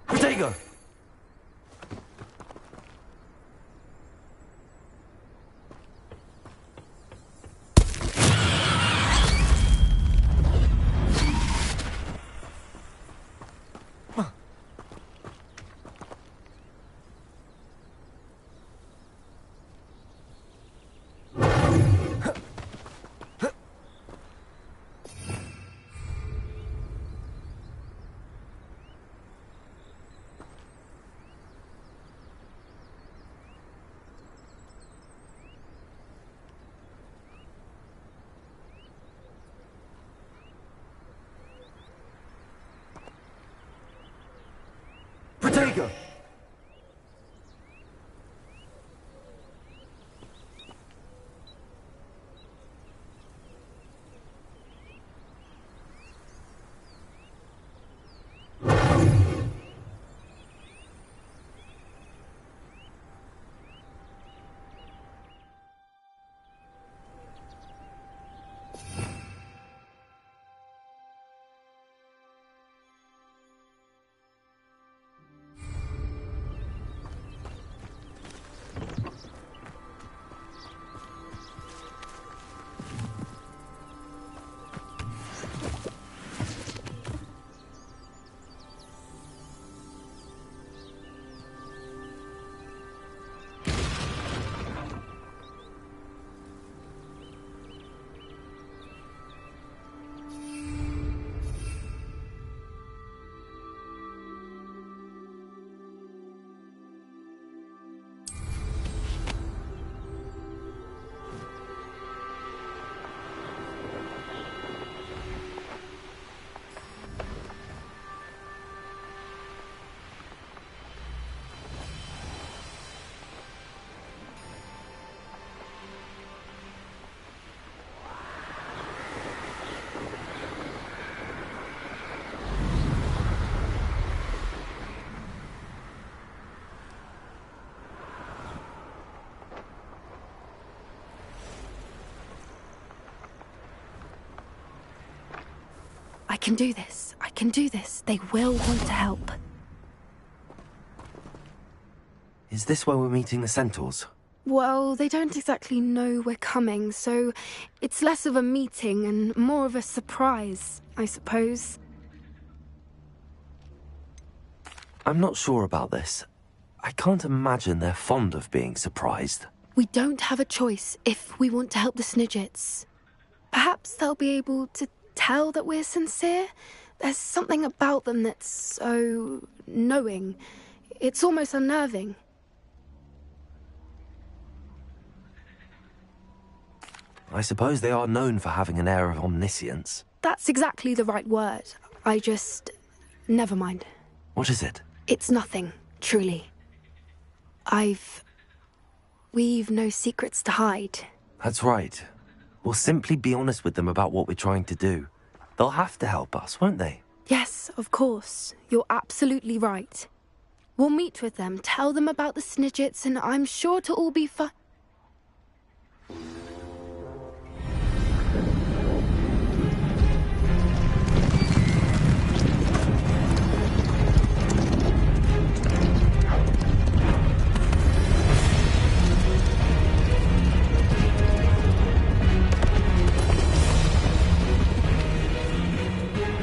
Protego! Protego! I can do this. I can do this. They will want to help. Is this where we're meeting the centaurs? Well, they don't exactly know we're coming, so it's less of a meeting and more of a surprise, I suppose. I'm not sure about this. I can't imagine they're fond of being surprised. We don't have a choice if we want to help the Snidgets. Perhaps they'll be able to tell that we're sincere. There's something about them that's so knowing. It's almost unnerving. I suppose they are known for having an air of omniscience. That's exactly the right word. Never mind. What is it? It's nothing, truly. We've no secrets to hide. That's right. We'll simply be honest with them about what we're trying to do. They'll have to help us, won't they? Yes, of course. You're absolutely right. We'll meet with them, tell them about the Snidgets, and I'm sure to all be fine.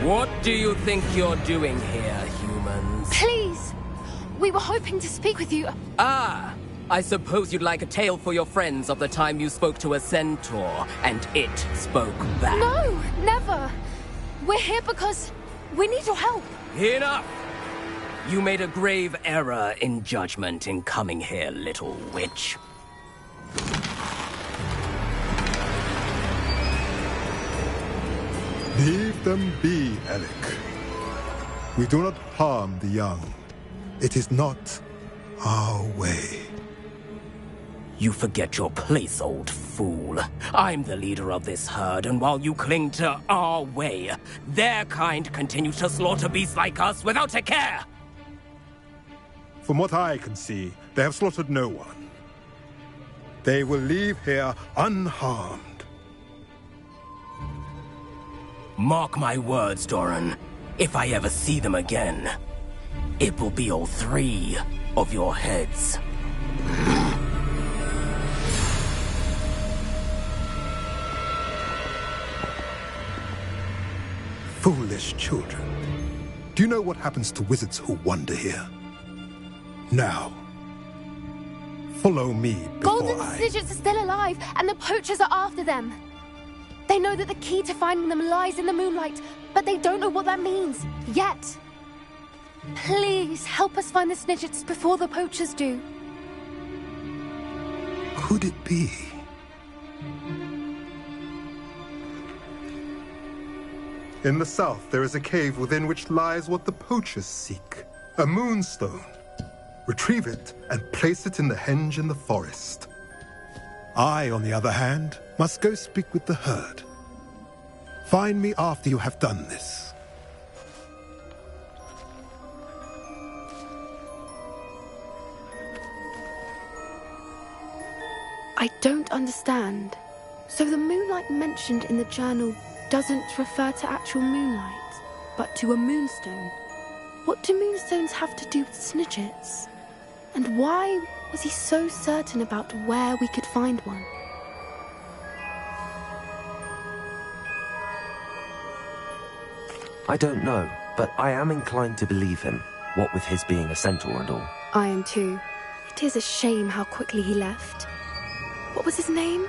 What do you think you're doing here, humans? Please! We were hoping to speak with you. Ah! I suppose you'd like a tale for your friends of the time you spoke to a centaur, and it spoke back. No! Never! We're here because we need your help. Enough! You made a grave error in judgment in coming here, little witch. Leave them be, Alec. We do not harm the young. It is not our way. You forget your place, old fool. I'm the leader of this herd, and while you cling to our way, their kind continue to slaughter beasts like us without a care. From what I can see, they have slaughtered no one. They will leave here unharmed. Mark my words, Doran. If I ever see them again, it will be all 3 of your heads. Foolish children. Do you know what happens to wizards who wander here? Now, follow me before Golden Snidgets are still alive, and the poachers are after them. They know that the key to finding them lies in the moonlight, but they don't know what that means, yet. Please, help us find the Snidgets before the poachers do. Could it be? In the south, there is a cave within which lies what the poachers seek. A moonstone. Retrieve it and place it in the henge in the forest. I, on the other hand, must go speak with the herd. Find me after you have done this. I don't understand. So the moonlight mentioned in the journal doesn't refer to actual moonlight, but to a moonstone. What do moonstones have to do with Snidgets? And why was he so certain about where we could find one? I don't know, but I am inclined to believe him, what with his being a centaur and all. I am too. It is a shame how quickly he left. What was his name?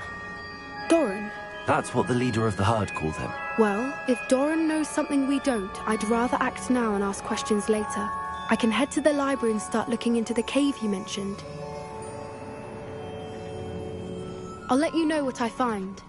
Doran. That's what the leader of the herd called him. Well, if Doran knows something we don't, I'd rather act now and ask questions later. I can head to the library and start looking into the cave you mentioned. I'll let you know what I find.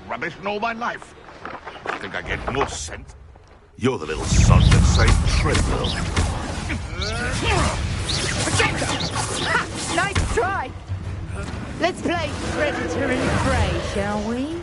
Rubbish in all my life. I think I get more sense. You're the little son that saved Treadwell. Nice try. Let's play predator and prey, shall we?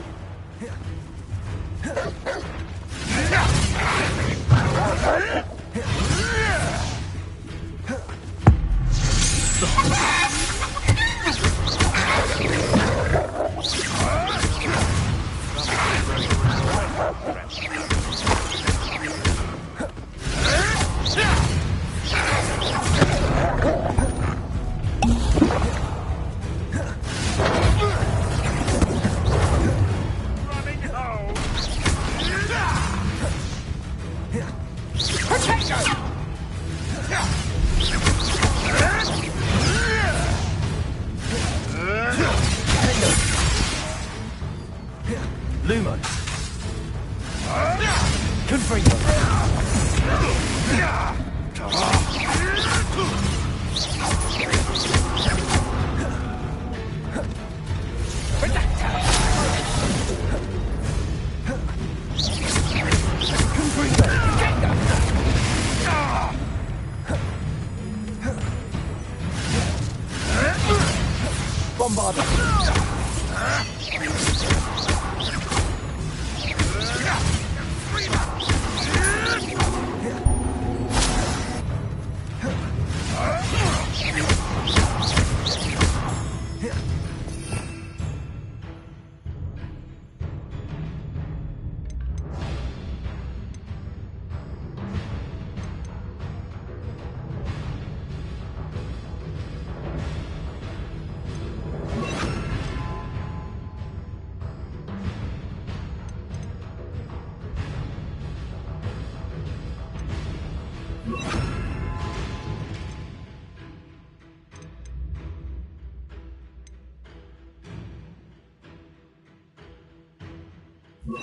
You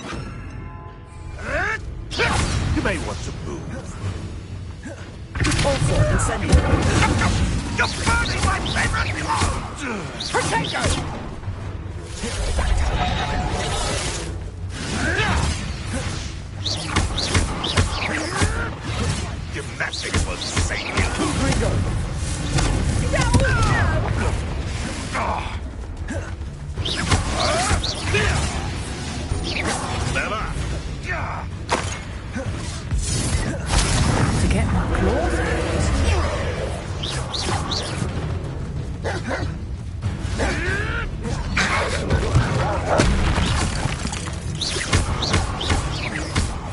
may want to move. Also, incendiary. You're burning my favorite clothes! Potato! Gymnastics will save you. Ringo. Never. To get my claws out.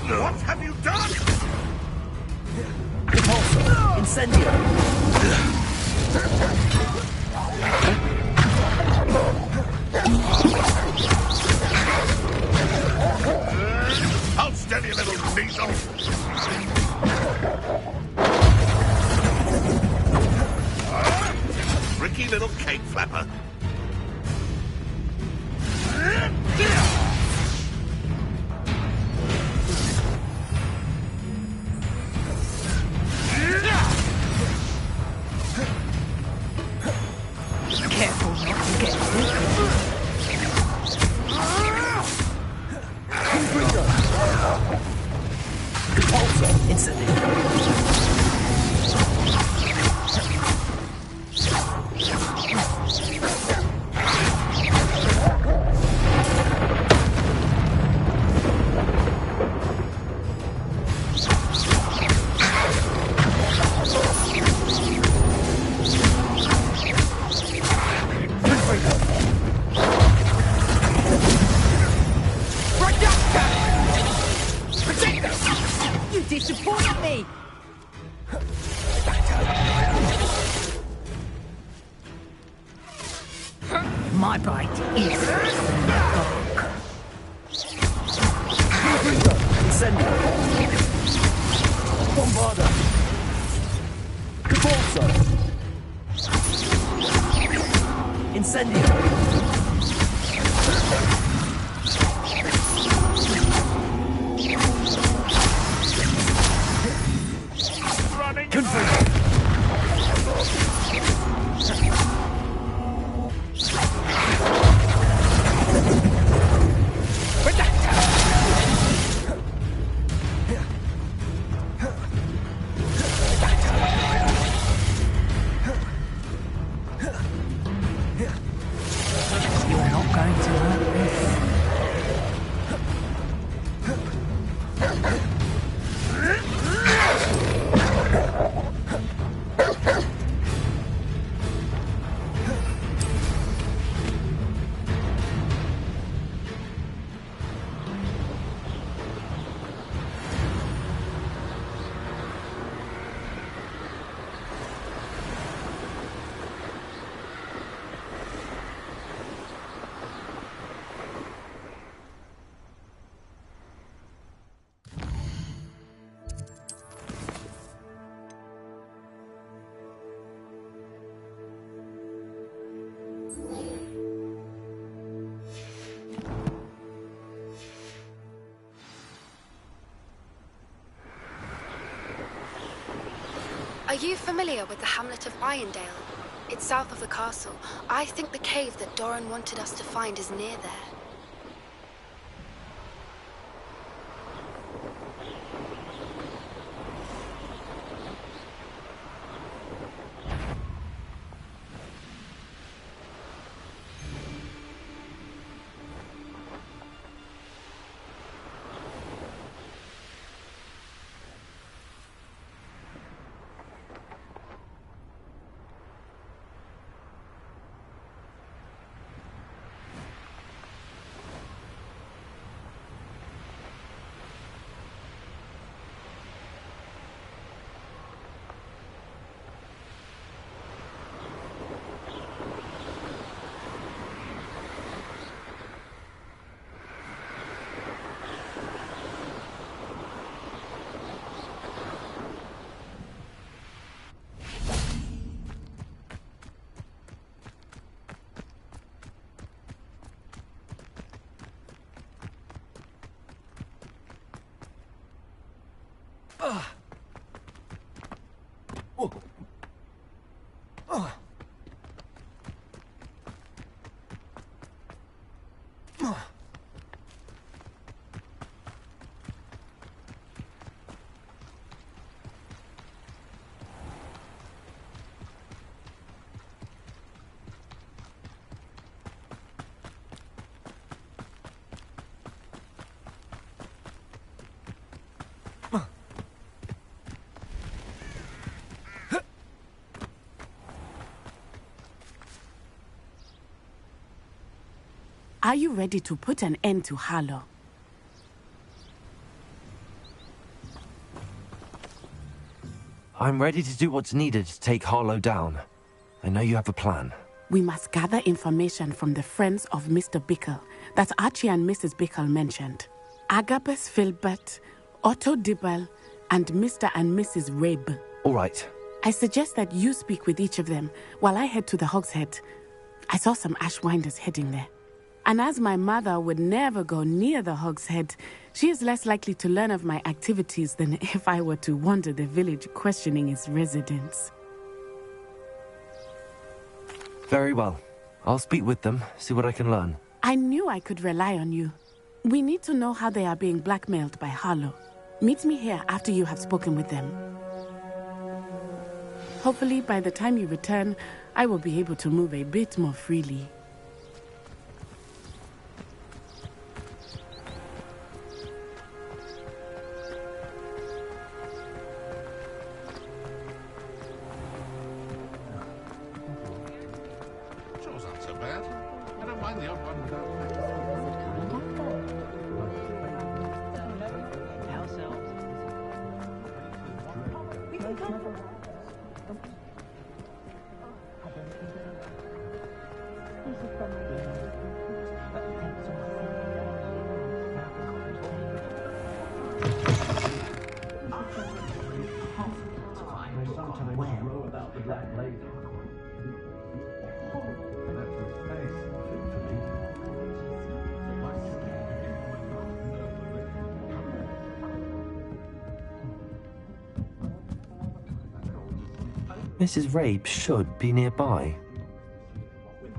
What have you done? Repulsor. Incendio. I'll steady, little weasel. Tricky little cake flapper. Careful not to get hit. Repulsor. Incendio. You disappoint me! My bite is dark. Incendio. Bombarda. Repulsor. Incendio. Confirm. You're not going to like this. Are you familiar with the hamlet of Irondale? It's south of the castle. I think the cave that Doran wanted us to find is near there. Are you ready to put an end to Harlow? I'm ready to do what's needed to take Harlow down. I know you have a plan. We must gather information from the friends of Mr. Bickle that Archie and Mrs. Bickle mentioned. Agabus Filbert, Otto Dibble, and Mr. and Mrs. Rabe. All right. I suggest that you speak with each of them while I head to the Hogshead. I saw some Ashwinders heading there. And as my mother would never go near the Hogshead, she is less likely to learn of my activities than if I were to wander the village questioning its residents. Very well. I'll speak with them, see what I can learn. I knew I could rely on you. We need to know how they are being blackmailed by Harlow. Meet me here after you have spoken with them. Hopefully, by the time you return, I will be able to move a bit more freely. Chore's not so bad. I don't mind the odd one without. Mrs. Rabe should be nearby.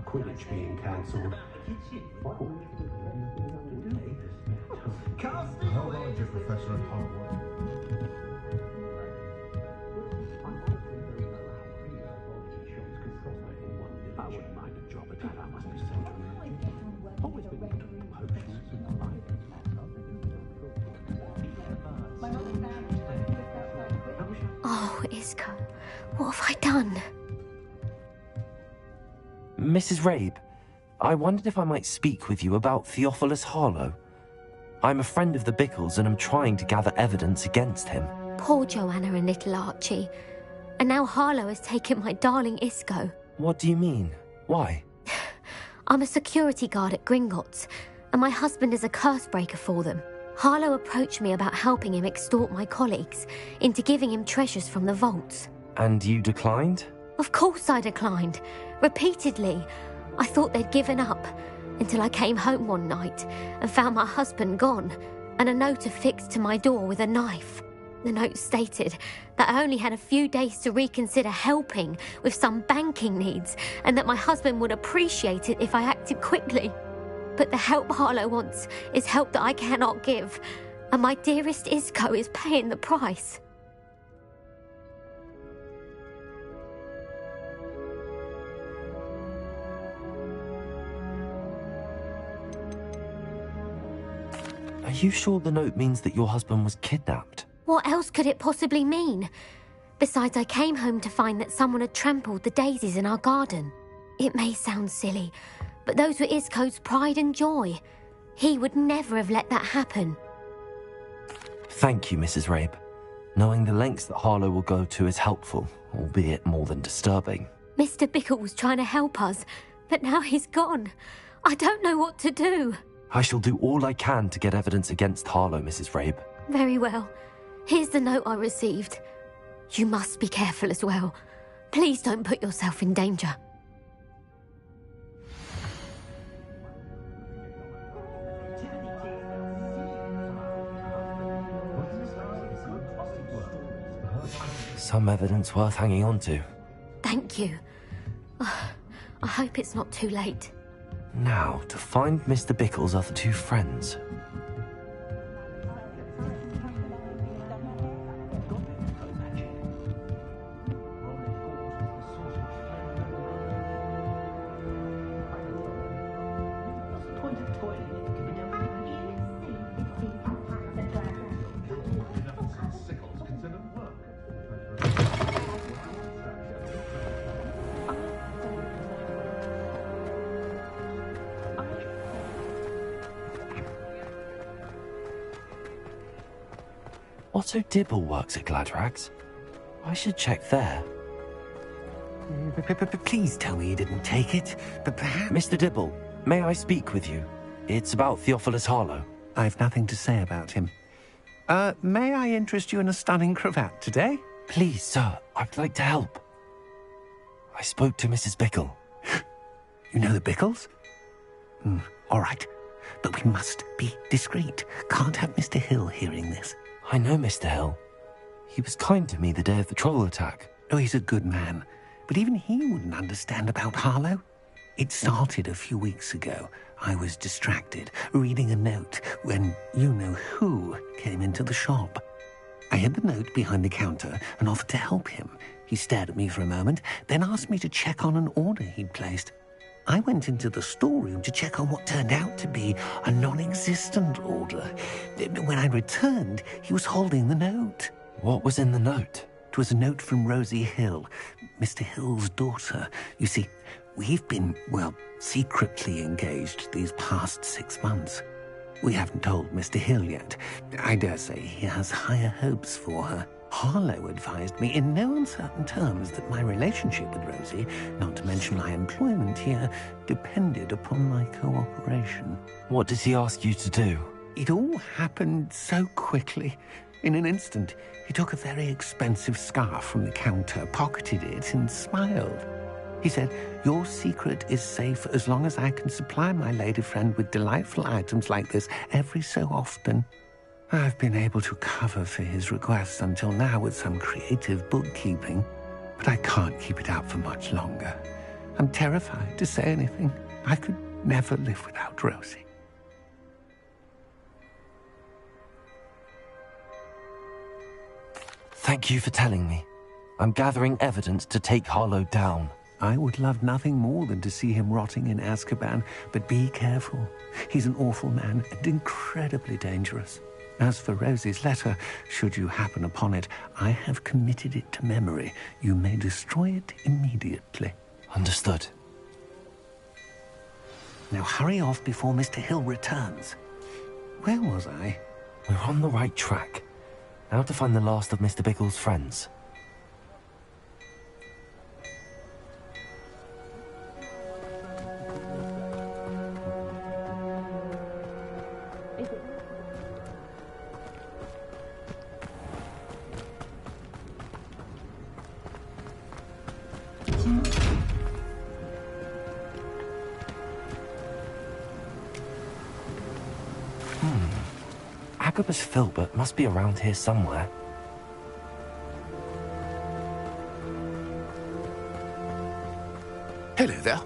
Quidditch being cancelled. How large a professor at Hogwarts? I wouldn't mind a job at that, I must be said. Always been doing potions and the like. Oh, Isco, what have I done? Mrs. Rabe, I wondered if I might speak with you about Theophilus Harlow. I'm a friend of the Bickles and I'm trying to gather evidence against him. Poor Joanna and little Archie. And now Harlow has taken my darling Isco. What do you mean? Why? I'm a security guard at Gringotts, and my husband is a curse breaker for them. Harlow approached me about helping him extort my colleagues into giving him treasures from the vaults. And you declined? Of course I declined. Repeatedly. I thought they'd given up, until I came home one night and found my husband gone, and a note affixed to my door with a knife. The note stated that I only had a few days to reconsider helping with some banking needs, and that my husband would appreciate it if I acted quickly. But the help Harlow wants is help that I cannot give, and my dearest Isco is paying the price. Are you sure the note means that your husband was kidnapped? What else could it possibly mean? Besides, I came home to find that someone had trampled the daisies in our garden. It may sound silly, but those were Isco's pride and joy. He would never have let that happen. Thank you, Mrs. Rabe. Knowing the lengths that Harlow will go to is helpful, albeit more than disturbing. Mr. Bickle was trying to help us, but now he's gone. I don't know what to do. I shall do all I can to get evidence against Harlow, Mrs. Rabe. Very well. Here's the note I received. You must be careful as well. Please don't put yourself in danger. Some evidence worth hanging on to. Thank you. I hope it's not too late. Now, to find Mr. Bickle's other two friends. Otto Dibble works at Gladrags. I should check there. Please tell me you didn't take it, but perhaps... Mr. Dibble, may I speak with you? It's about Theophilus Harlow. I've nothing to say about him. May I interest you in a stunning cravat today? Please, sir, I'd like to help. I spoke to Mrs. Bickle. You know the Bickles? All right, but we must be discreet. Can't have Mr. Hill hearing this. I know Mr. Hill. He was kind to me the day of the troll attack. Oh, he's a good man. But even he wouldn't understand about Harlow. It started a few weeks ago. I was distracted, reading a note, when you-know-who came into the shop. I hid the note behind the counter and offered to help him. He stared at me for a moment, then asked me to check on an order he'd placed. I went into the storeroom to check on what turned out to be a non-existent order. When I returned, he was holding the note. What was in the note? It was a note from Rosie Hill, Mr. Hill's daughter. You see, we've been, secretly engaged these past 6 months. We haven't told Mr. Hill yet. I dare say he has higher hopes for her. Harlow advised me in no uncertain terms that my relationship with Rosie, not to mention my employment here, depended upon my cooperation. What did he ask you to do? It all happened so quickly. In an instant, he took a very expensive scarf from the counter, pocketed it, and smiled. He said, "Your secret is safe as long as I can supply my lady friend with delightful items like this every so often." I've been able to cover for his requests until now with some creative bookkeeping, but I can't keep it up for much longer. I'm terrified to say anything. I could never live without Rosie. Thank you for telling me. I'm gathering evidence to take Harlow down. I would love nothing more than to see him rotting in Azkaban, but be careful. He's an awful man and incredibly dangerous. As for Rosie's letter, should you happen upon it, I have committed it to memory. You may destroy it immediately. Understood. Now hurry off before Mr. Hill returns. Where was I? We're on the right track. Now to find the last of Mr. Bickle's friends. Agabus Filbert must be around here somewhere. Hello there.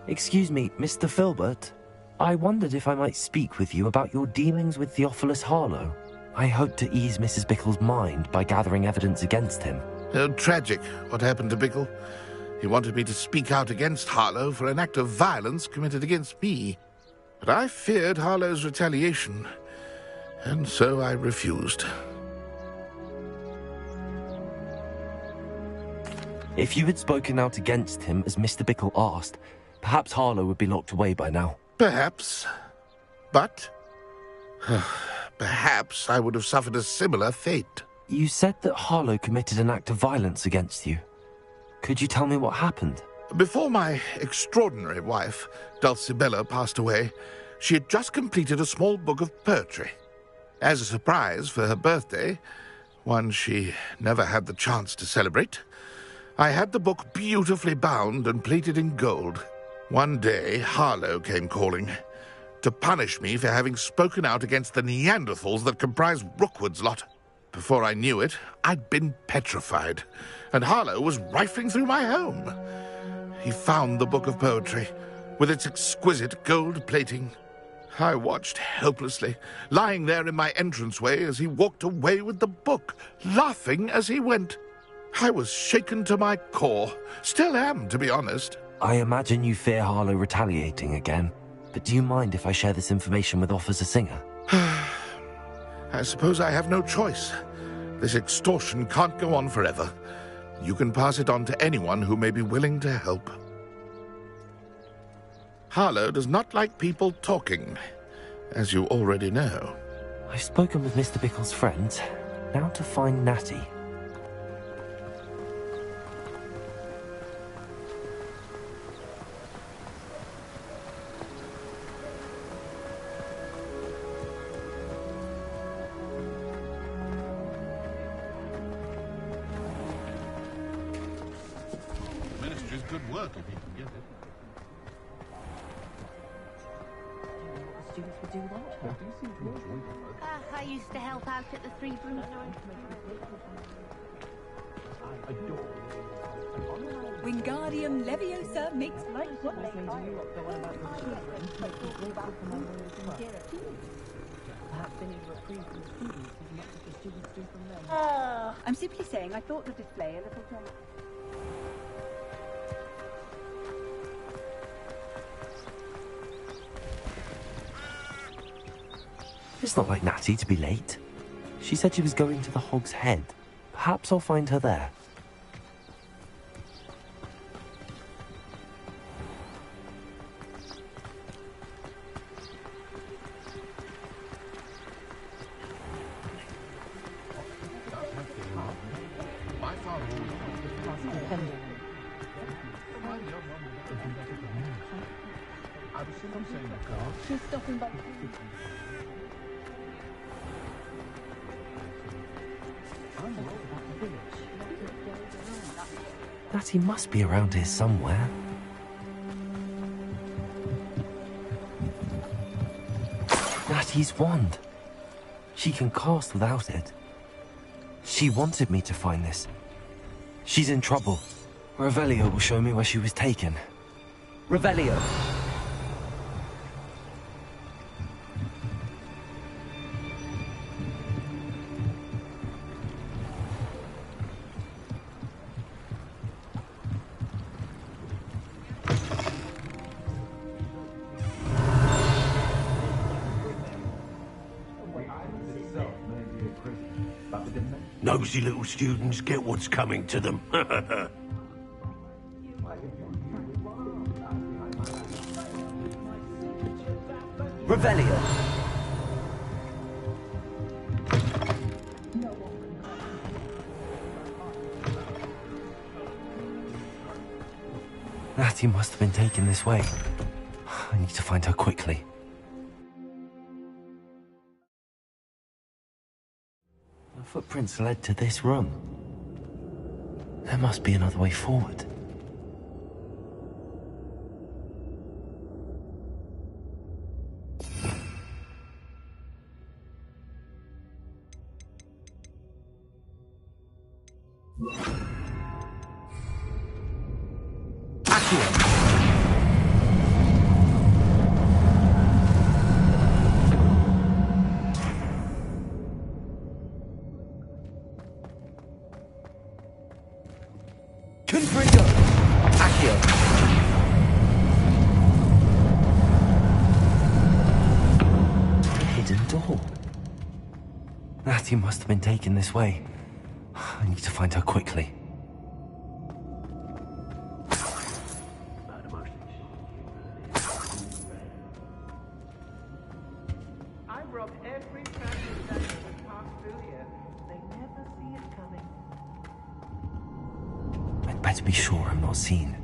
Excuse me, Mr. Filbert. I wondered if I might speak with you about your dealings with Theophilus Harlow. I hope to ease Mrs. Bickle's mind by gathering evidence against him. Tragic, what happened to Bickle. He wanted me to speak out against Harlow for an act of violence committed against me. But I feared Harlow's retaliation, and so I refused. If you had spoken out against him as Mr. Bickle asked, perhaps Harlow would be locked away by now. Perhaps. But perhaps I would have suffered a similar fate. You said that Harlow committed an act of violence against you. Could you tell me what happened? Before my extraordinary wife, Dulcibella, passed away, she had just completed a small book of poetry. As a surprise for her birthday, one she never had the chance to celebrate, I had the book beautifully bound and plated in gold. One day, Harlow came calling to punish me for having spoken out against the Neanderthals that comprise Rookwood's lot. Before I knew it, I'd been petrified, and Harlow was rifling through my home. He found the book of poetry, with its exquisite gold plating. I watched helplessly, lying there in my entranceway as he walked away with the book, laughing as he went. I was shaken to my core. Still am, to be honest. I imagine you fear Harlow retaliating again, but do you mind if I share this information with Officer Singer? I suppose I have no choice. This extortion can't go on forever. You can pass it on to anyone who may be willing to help. Harlow does not like people talking, as you already know. I've spoken with Mr. Bickle's friends. Now to find Natty. Ministry's good work if you can get it. Students would do that. I used to help out at the Three Brews. Wingardium Leviosa makes life work. I'm simply saying I thought the display a little dramatic. It's not like Natty to be late. She said she was going to the Hog's Head. Perhaps I'll find her there. She's stopping by. Natty must be around here somewhere. Natty's wand. She can cast without it. She wanted me to find this. She's in trouble. Revelio will show me where she was taken. Revelio! Nosy little students get what's coming to them. Revelio! Natty must have been taken this way. I need to find her quickly. The footprints led to this room. There must be another way forward. Natty must have been taken this way. I need to find her quickly. I've robbed every family that has passed through here. They never see it coming. I'd better be sure I'm not seen.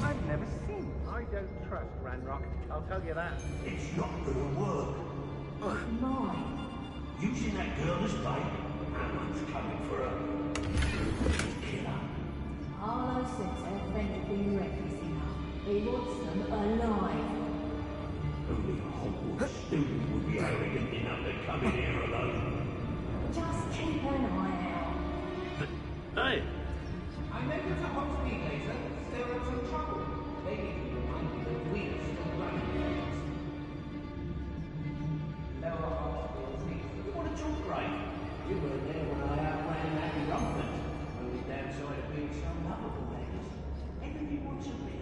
I've never seen. I don't trust Ranrock. I'll tell you that. It's not gonna work. Come on. Using that girl as bait? Someone's coming for her. Killer. Arlo says our friend had been reckless enough. He wants them alive. Only a Hogwarts student would be arrogant enough to come in here alone. Just keep an eye out. Hey! I know you're to Hogsmeade later. Stir up some trouble. Maybe you remind me that we're still running things. Lower Hogsmeade, please. You want to talk right? You weren't there when I outran Matty Rumford. Only downside of being so lovable, that is. Everything wants a bit.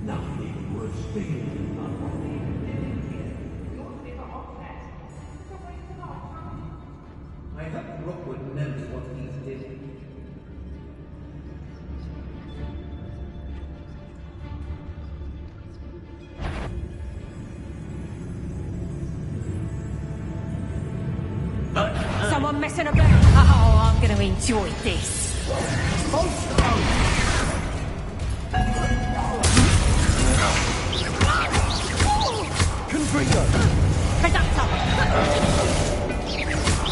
Nothing worth speaking than my money. I hope Rookwood knows what he's doing. Someone messing about? Oh, I'm going to enjoy this. Confringo! Conductor!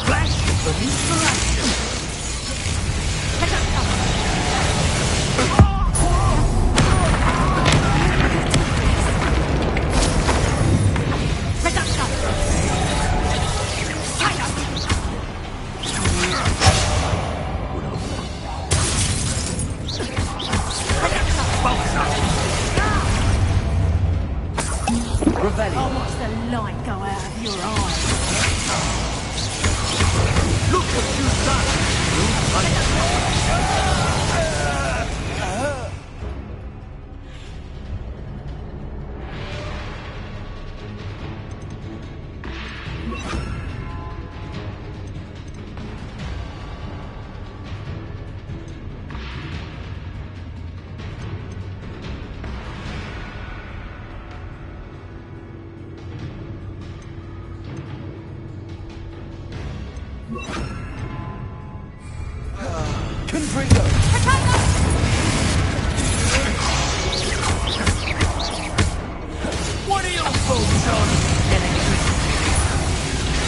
Flash for inspiration. Oh, watch the light go out of your eyes. Look what you've done! Confringo! What are your thoughts on electricity?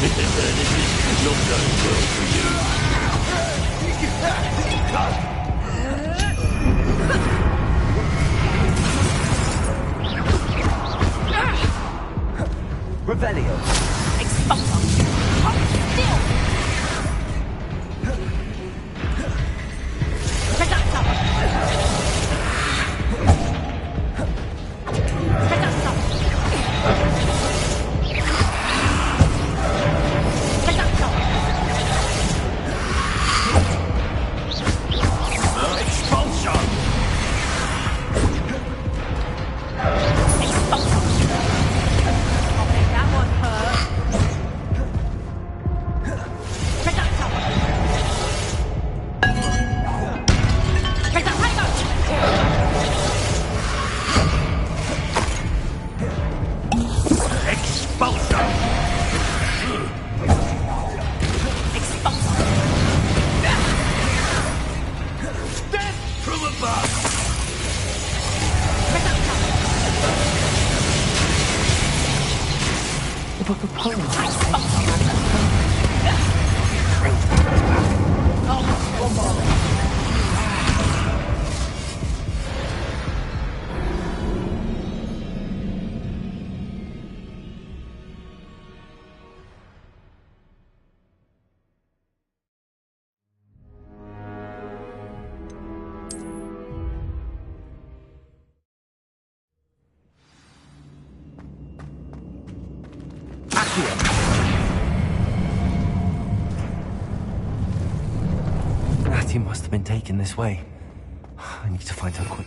This is not going well for you. Revelio! Expulsor! Still! Conductor! Conductor! Conductor! Expulsion! Expulsor! I bet that one hurt. Conductor! Expulsion! Expulsor! Death from above! The Book of Poems. Natty must have been taken this way. I need to find her quick.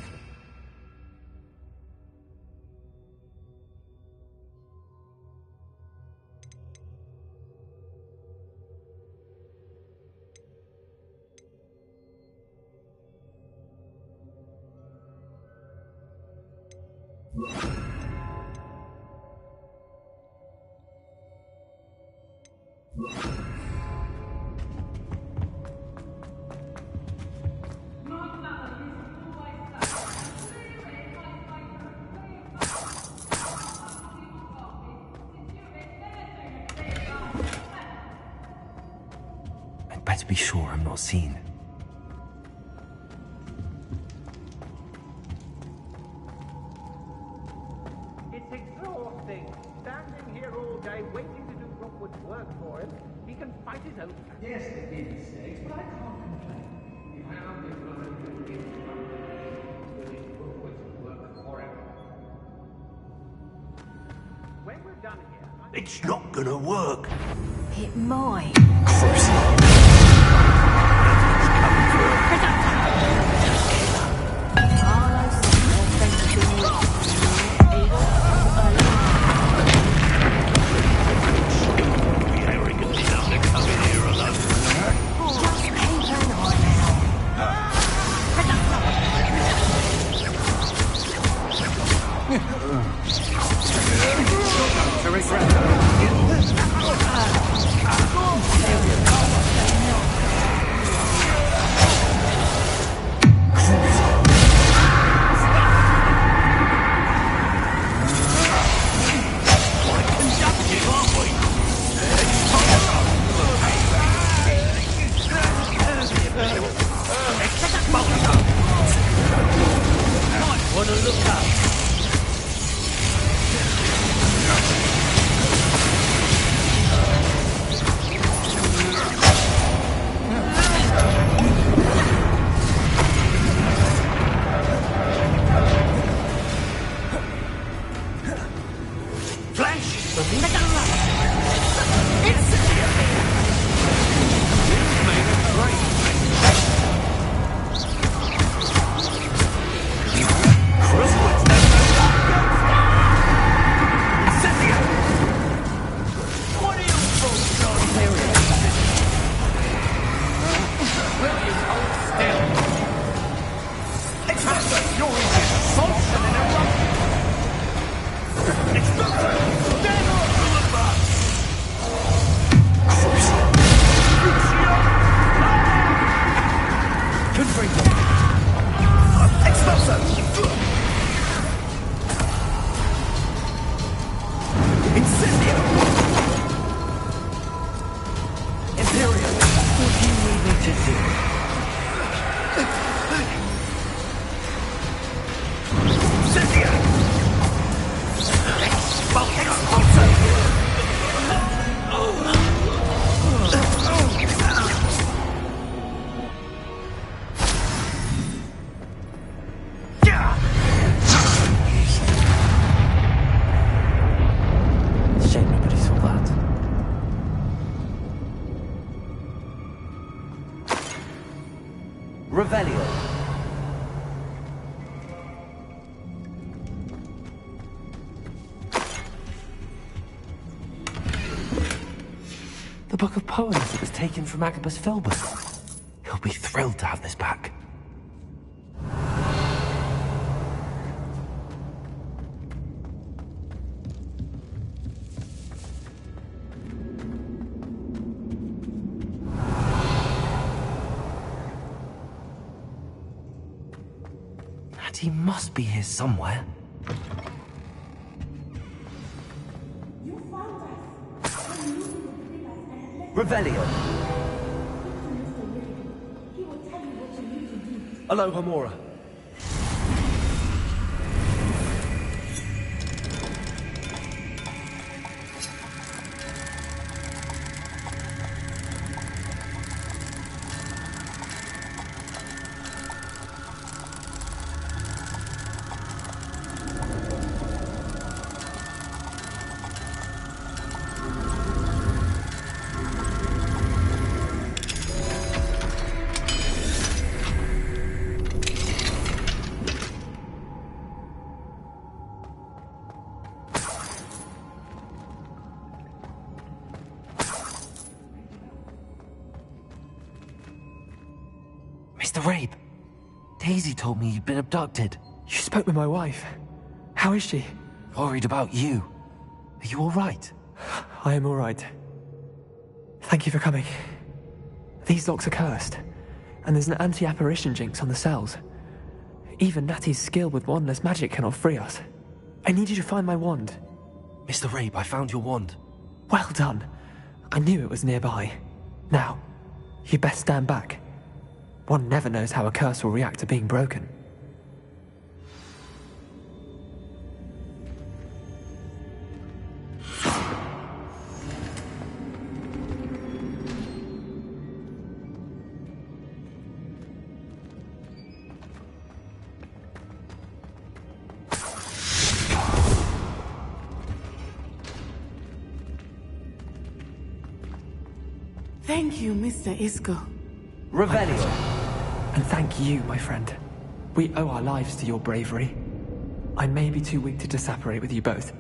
be sure I'm not seen. It's exhausting. Standing here all day waiting to do Rockwood's work for him. He can fight his own. Yes, they did mistakes, but I can't complain. If I am the brother who gives doing Rockwood's work for him. When we're done here, It's not gonna work. It might. Revelio. The book of poems that was taken from Agabus Filbus. He'll be thrilled to have this back. He must be here somewhere. Revelio. Aloha Mora. Mr. Rabe, Daisy told me you'd been abducted. You spoke with my wife. How is she? Worried about you. Are you all right? I am all right. Thank you for coming. These locks are cursed, and there's an anti-apparition jinx on the cells. Even Natty's skill with wandless magic cannot free us. I need you to find my wand. Mr. Rabe, I found your wand. Well done. I knew it was nearby. Now, You best stand back. One never knows how a curse will react to being broken. Thank you, Mr. Isco. Revelio. And thank you, my friend. We owe our lives to your bravery. I may be too weak to separate with you both,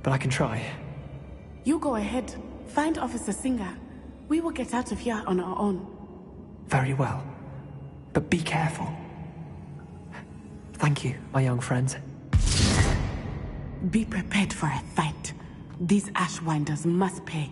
but I can try. You go ahead. Find Officer Singer. We will get out of here on our own. Very well. But be careful. Thank you, my young friends. Be prepared for a fight. These Ashwinders must pay.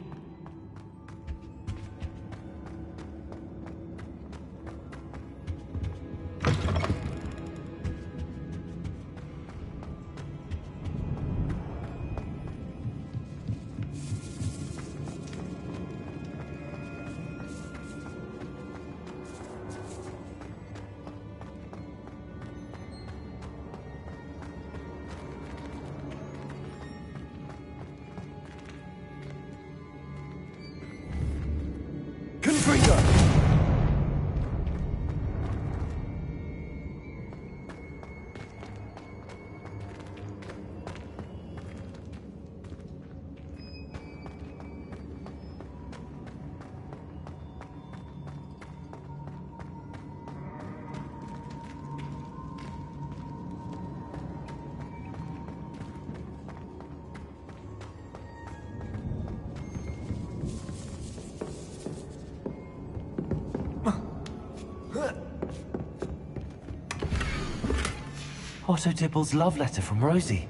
Otto Dibble's love letter from Rosie.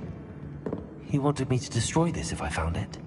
He wanted me to destroy this if I found it.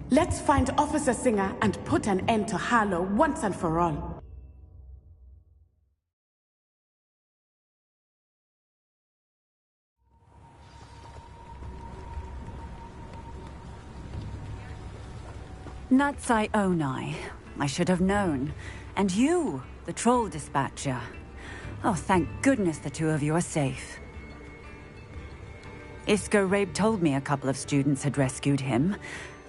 Let's find Officer Singer and put an end to Harlow once and for all. Natsai Onai. I should have known. And you, the troll dispatcher. Oh, thank goodness the two of you are safe. Isco Rabe told me a couple of students had rescued him.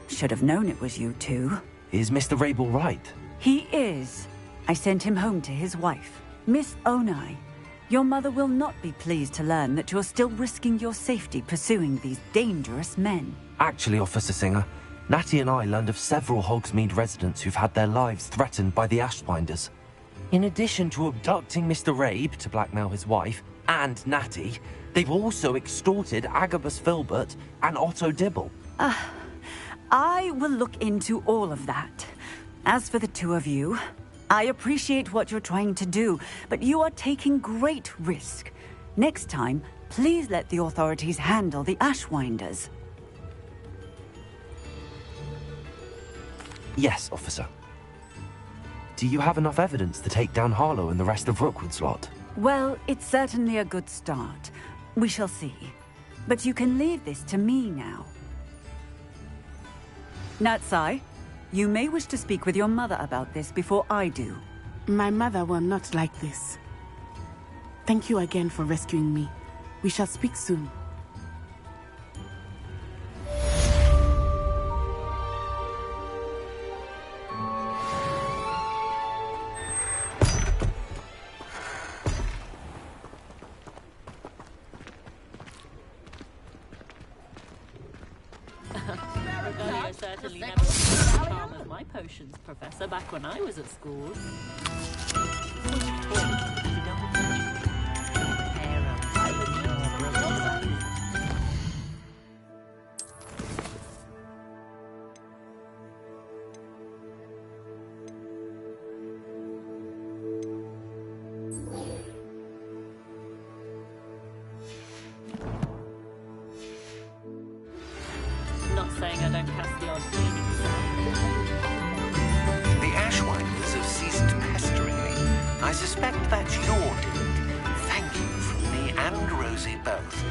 Should have known it was you two. Is Mr. Rabe all right? He is. I sent him home to his wife. Miss Onai, your mother will not be pleased to learn that you're still risking your safety pursuing these dangerous men. Actually, Officer Singer, Natty and I learned of several Hogsmeade residents who've had their lives threatened by the Ashwinders. In addition to abducting Mr. Rabe to blackmail his wife and Natty, they've also extorted Agabus Filbert and Otto Dibble. I will look into all of that. As for the two of you, I appreciate what you're trying to do, but you are taking great risk. Next time, please let the authorities handle the Ashwinders. Yes, officer. Do you have enough evidence to take down Harlow and the rest of Rookwood's lot? Well, it's certainly a good start. We shall see. But you can leave this to me now. Natsai, you may wish to speak with your mother about this before I do. My mother will not like this. Thank you again for rescuing me. We shall speak soon. Regalia certainly never was as calm as my potions professor back when I was at school. Not saying I don't cast the odd meaning sound. The Ashwinders have ceased pestering me. I suspect that's your doing. Thank you from me and Rosie both.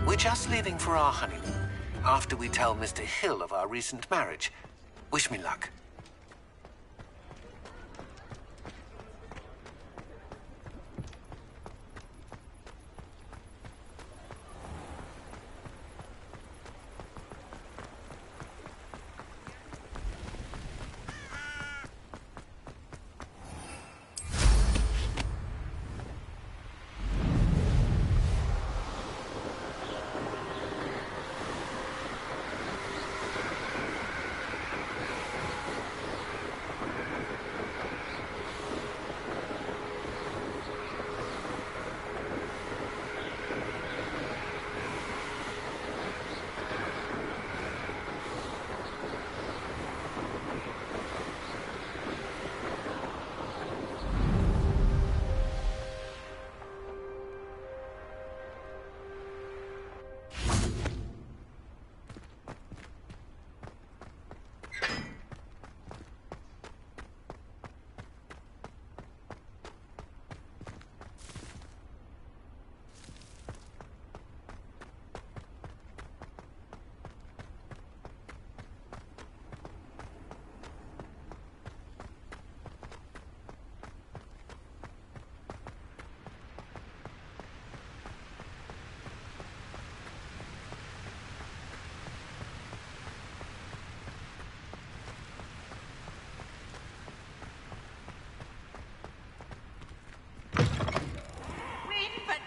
We're just leaving for our honeymoon, after we tell Mr. Hill of our recent marriage. Wish me luck.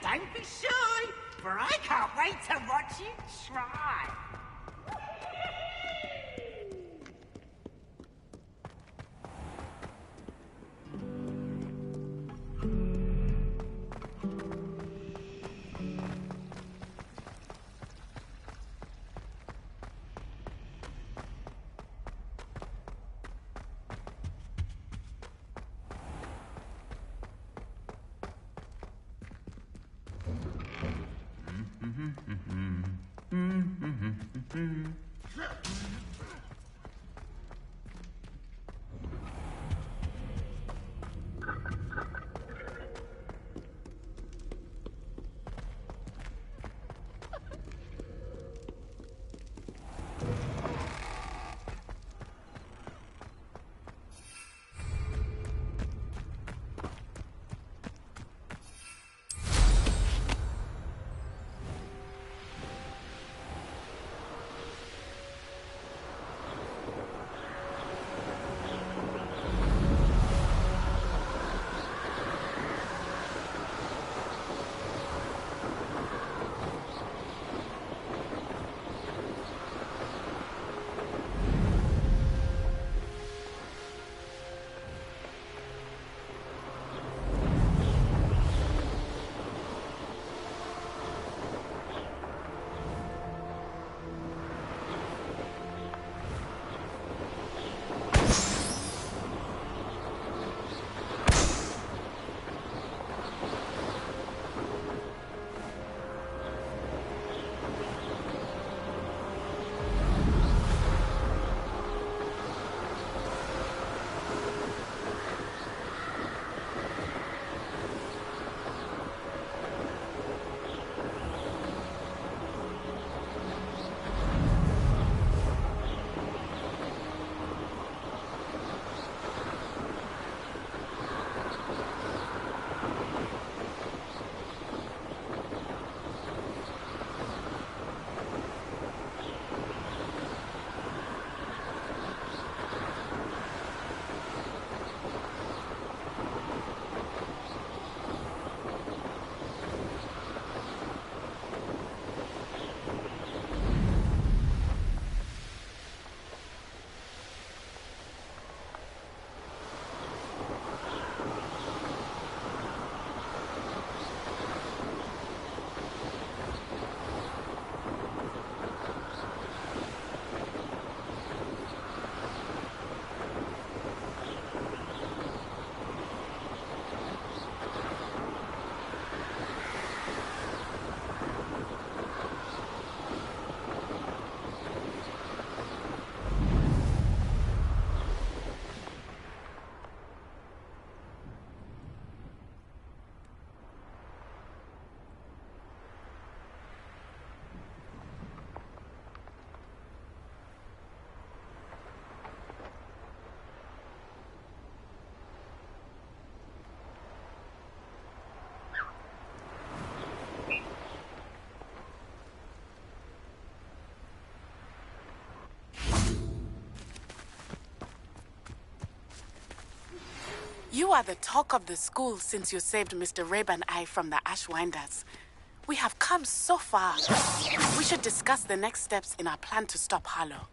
Don't be shy, for I can't wait to watch you try. You are the talk of the school since you saved Mr. Rabe and I from the Ashwinders. We have come so far. We should discuss the next steps in our plan to stop Harlow.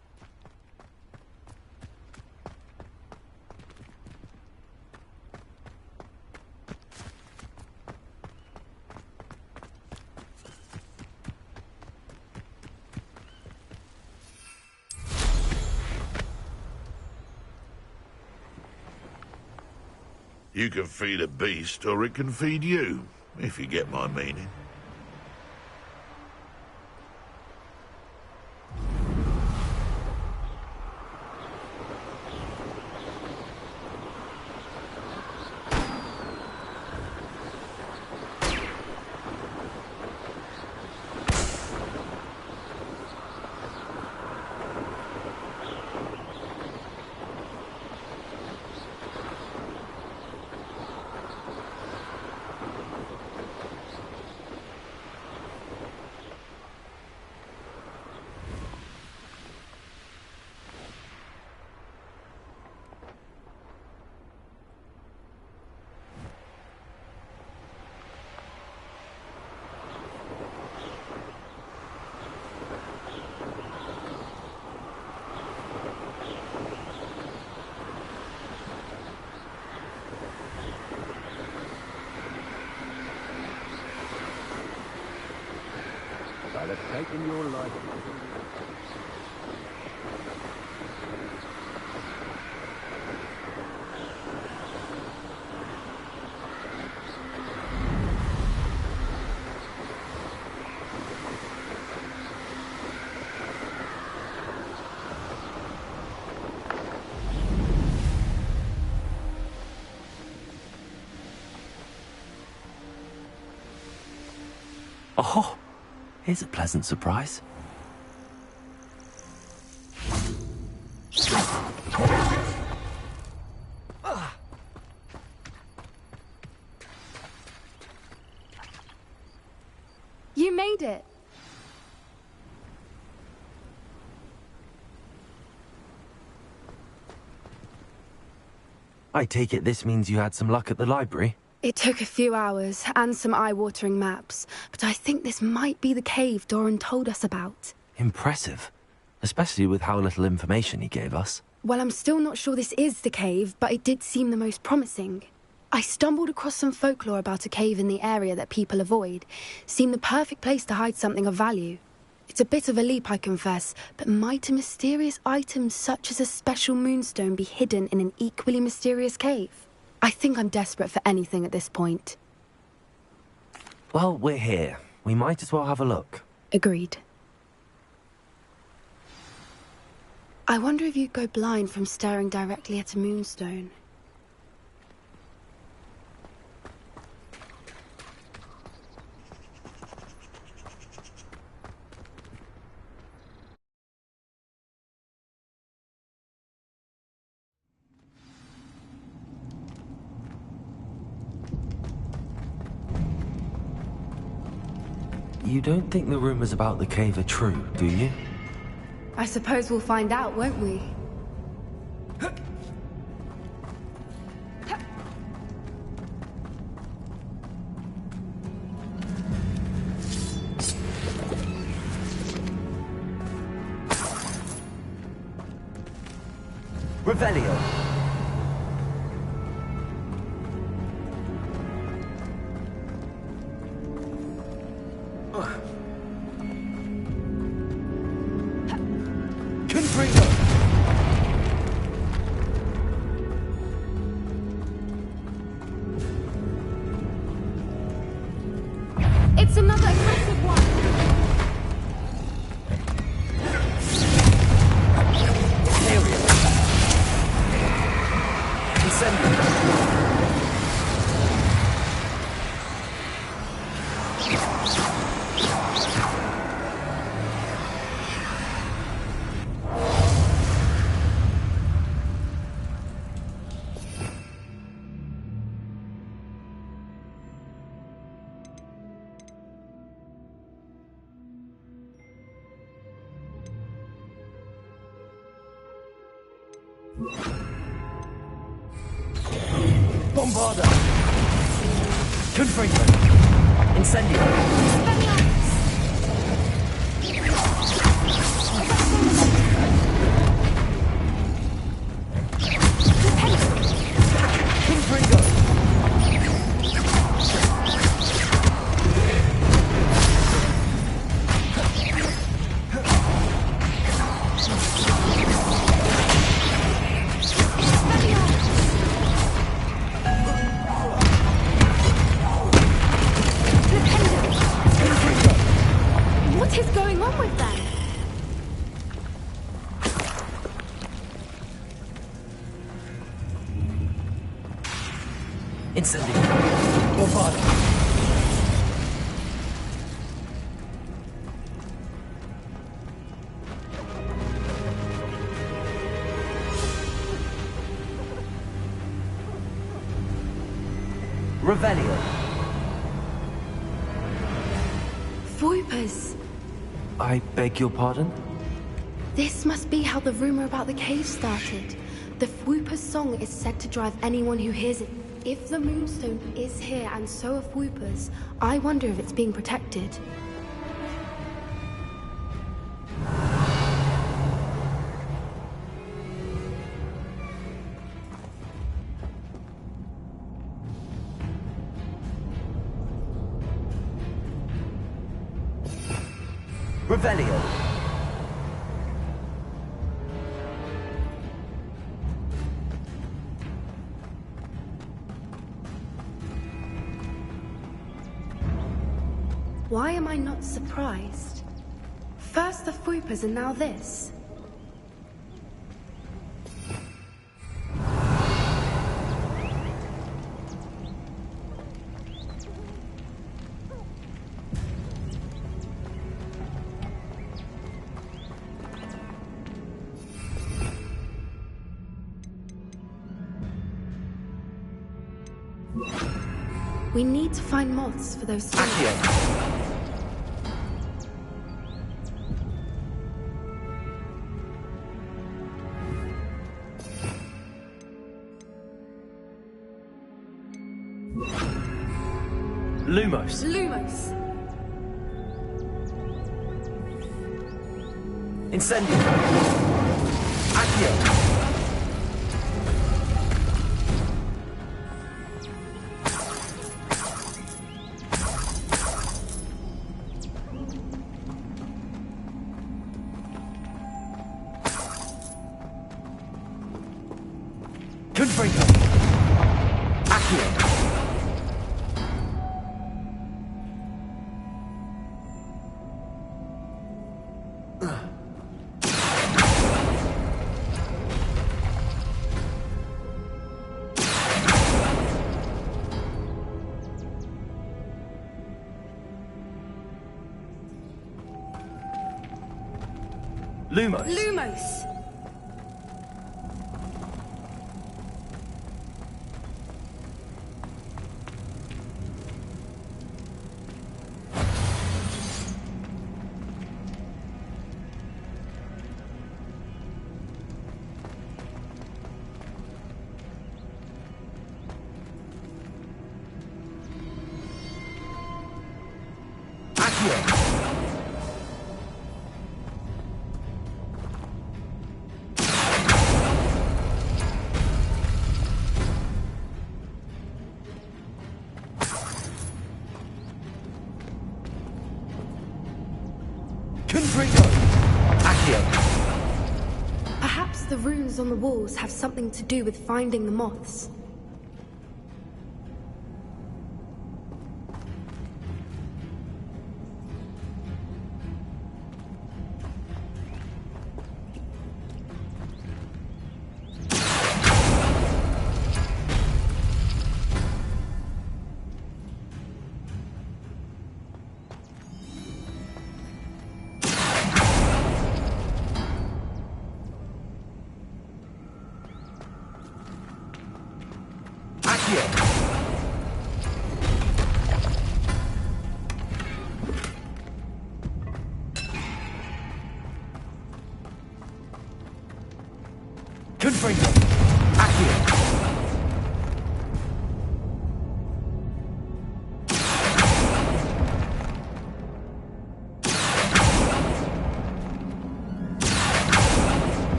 You can feed a beast, or it can feed you, if you get my meaning. I'd have taken your life. Oh, here's a pleasant surprise. You made it. I take it this means you had some luck at the library? It took a few hours and some eye-watering maps, but I think this might be the cave Doran told us about. Impressive, especially with how little information he gave us. Well, I'm still not sure this is the cave, but it did seem the most promising. I stumbled across some folklore about a cave in the area that people avoid. Seemed the perfect place to hide something of value. It's a bit of a leap, I confess, but might a mysterious item such as a special moonstone be hidden in an equally mysterious cave? I think I'm desperate for anything at this point. Well, we're here. We might as well have a look. Agreed. I wonder if you'd go blind from staring directly at a moonstone. You don't think the rumors about the cave are true, do you? I suppose we'll find out, won't we? Revelio! It's another aggressive one! Bombarda! Confringo! Incendio! What is going on with them? Incendio! Bombarda! Revelio! Voipers! I beg your pardon? This must be how the rumor about the cave started. The Fwooper's song is said to drive anyone who hears it. If the Moonstone is here and so are Fwoopers, I wonder if it's being protected. Revelio! Why am I not surprised? First the Fwoopers and now this. We need to find moths for those Accio! Lumos! Lumos! Incendio! Accio! Confringo! Accio! Lumos! Lumos! Perhaps the runes on the walls have something to do with finding the moths.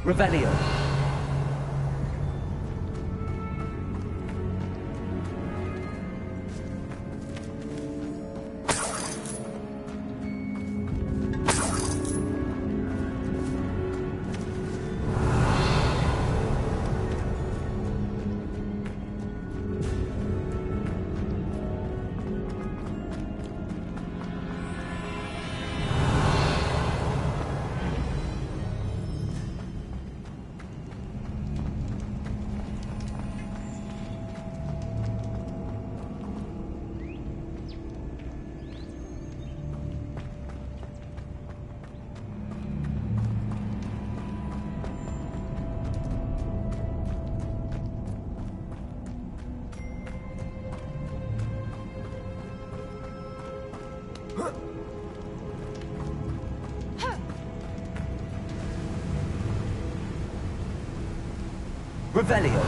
Revelio. Revelio.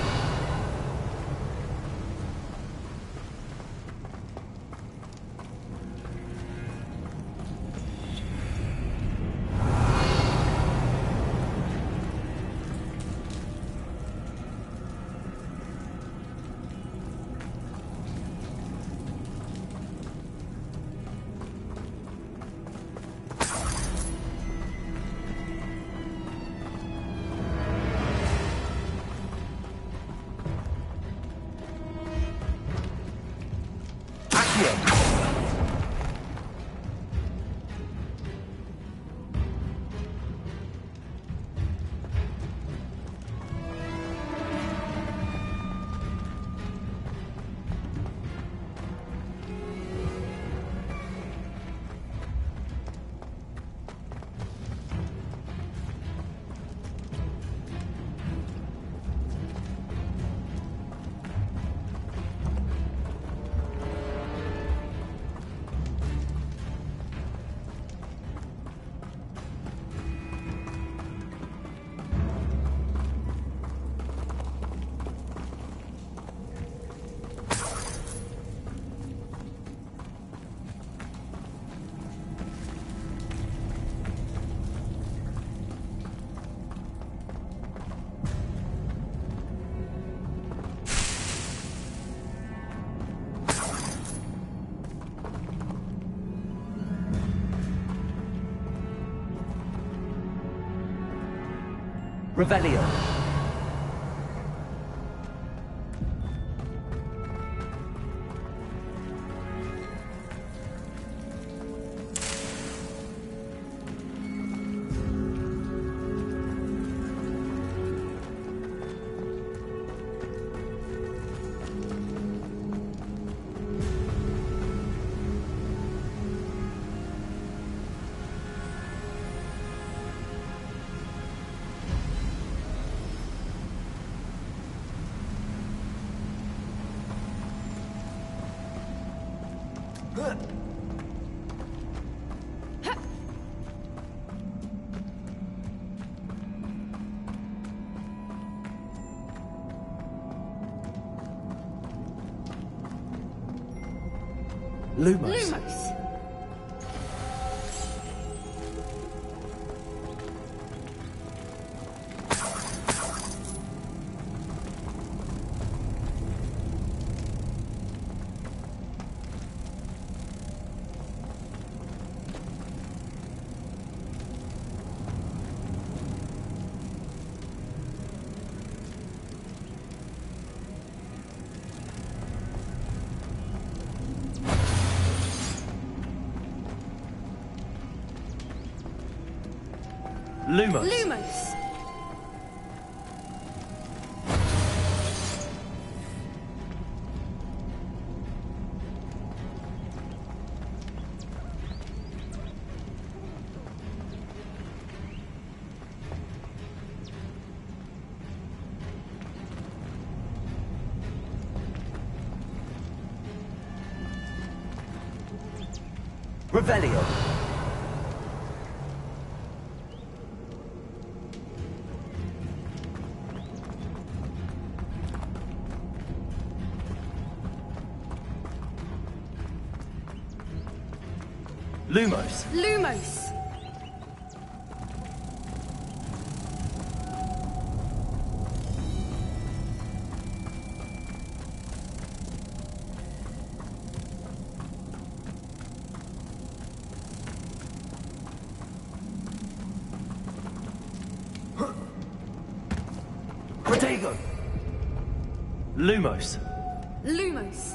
Revelio. Lumos. Lumos. Lumos! Revelio. Lumos. Lumos! Lumos. Lumos.